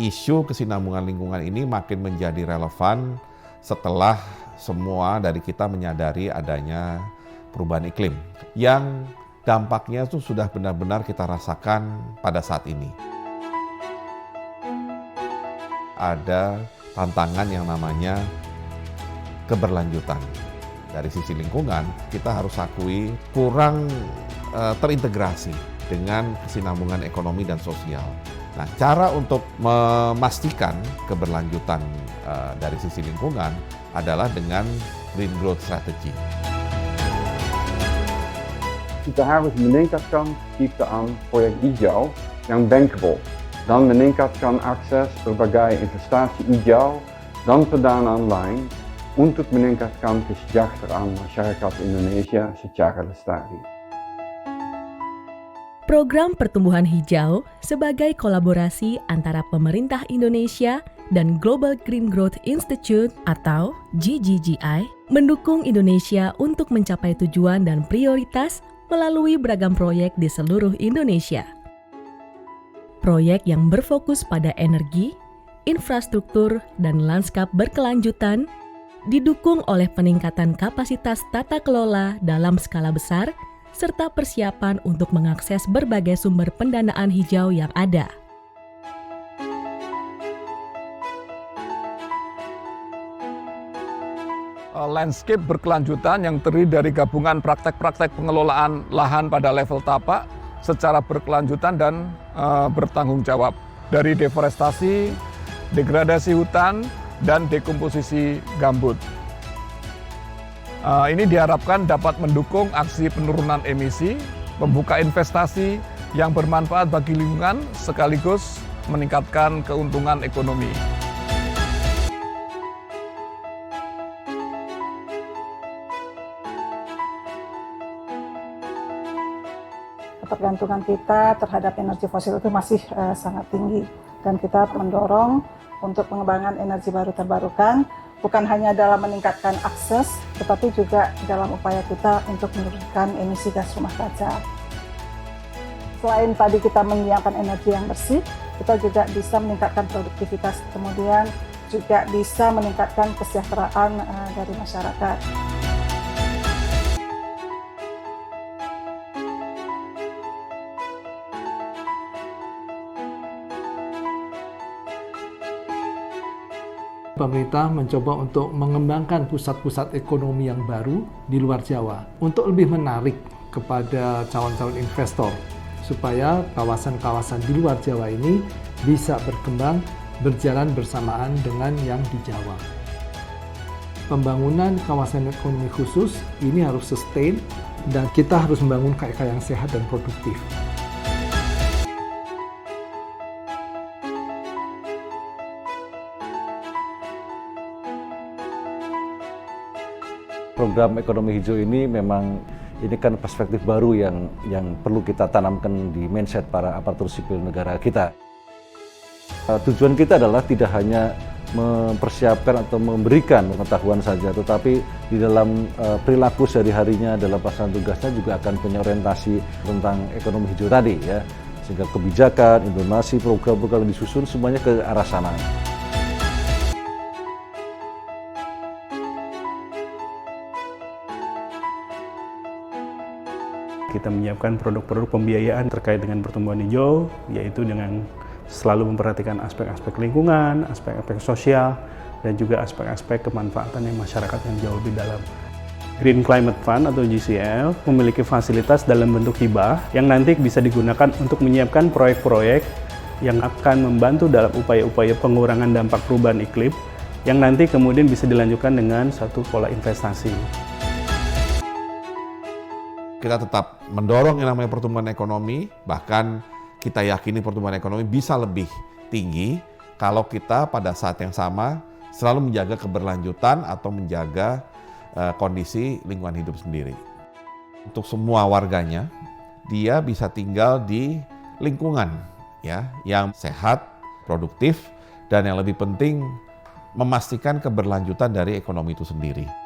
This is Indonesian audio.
isu kesinambungan lingkungan ini makin menjadi relevan setelah semua dari kita menyadari adanya perubahan iklim yang dampaknya itu sudah benar-benar kita rasakan pada saat ini. Ada tantangan yang namanya keberlanjutan. Dari sisi lingkungan, kita harus akui kurang terintegrasi dengan kesinambungan ekonomi dan sosial. Nah, cara untuk memastikan keberlanjutan dari sisi lingkungan adalah dengan Green Growth Strategy. Kita harus meningkatkan ciptaan proyek hijau yang bankable, dan meningkatkan akses berbagai investasi hijau dan pendanaan lain untuk meningkatkan kesejahteraan masyarakat Indonesia secara lestari. Program Pertumbuhan Hijau sebagai kolaborasi antara pemerintah Indonesia dan Global Green Growth Institute atau GGGI mendukung Indonesia untuk mencapai tujuan dan prioritas melalui beragam proyek di seluruh Indonesia. Proyek yang berfokus pada energi, infrastruktur, dan lanskap berkelanjutan didukung oleh peningkatan kapasitas tata kelola dalam skala besar serta persiapan untuk mengakses berbagai sumber pendanaan hijau yang ada. Landscape berkelanjutan yang terdiri dari gabungan praktek-praktek pengelolaan lahan pada level tapak secara berkelanjutan dan bertanggung jawab, dari deforestasi, degradasi hutan, dan dekomposisi gambut. Ini diharapkan dapat mendukung aksi penurunan emisi, membuka investasi yang bermanfaat bagi lingkungan, sekaligus meningkatkan keuntungan ekonomi. Ketergantungan kita terhadap energi fosil itu masih sangat tinggi, dan kita mendorong untuk pengembangan energi baru terbarukan bukan hanya dalam meningkatkan akses, tetapi juga dalam upaya kita untuk menurunkan emisi gas rumah kaca. Selain tadi kita menyiapkan energi yang bersih, kita juga bisa meningkatkan produktivitas, kemudian juga bisa meningkatkan kesejahteraan dari masyarakat. Pemerintah mencoba untuk mengembangkan pusat-pusat ekonomi yang baru di luar Jawa untuk lebih menarik kepada calon-calon investor supaya kawasan-kawasan di luar Jawa ini bisa berkembang berjalan bersamaan dengan yang di Jawa. Pembangunan kawasan ekonomi khusus ini harus sustain dan kita harus membangun KK yang sehat dan produktif. Program ekonomi hijau ini memang ini kan perspektif baru yang perlu kita tanamkan di mindset para aparatur sipil negara kita. Tujuan kita adalah tidak hanya mempersiapkan atau memberikan pengetahuan saja, tetapi di dalam perilaku sehari-harinya dalam pelaksanaan tugasnya juga akan punya orientasi tentang ekonomi hijau tadi ya, sehingga kebijakan, informasi, program-program yang disusun semuanya ke arah sana. Kita menyiapkan produk-produk pembiayaan terkait dengan pertumbuhan hijau, yaitu dengan selalu memperhatikan aspek-aspek lingkungan, aspek-aspek sosial, dan juga aspek-aspek kemanfaatan yang masyarakat yang jauh lebih dalam. Green Climate Fund atau GCL memiliki fasilitas dalam bentuk hibah yang nanti bisa digunakan untuk menyiapkan proyek-proyek yang akan membantu dalam upaya-upaya pengurangan dampak perubahan iklim yang nanti kemudian bisa dilanjutkan dengan satu pola investasi. Kita tetap mendorong yang namanya pertumbuhan ekonomi, bahkan kita yakini pertumbuhan ekonomi bisa lebih tinggi kalau kita pada saat yang sama selalu menjaga keberlanjutan atau menjaga kondisi lingkungan hidup sendiri. Untuk semua warganya, dia bisa tinggal di lingkungan ya yang sehat, produktif, dan yang lebih penting memastikan keberlanjutan dari ekonomi itu sendiri.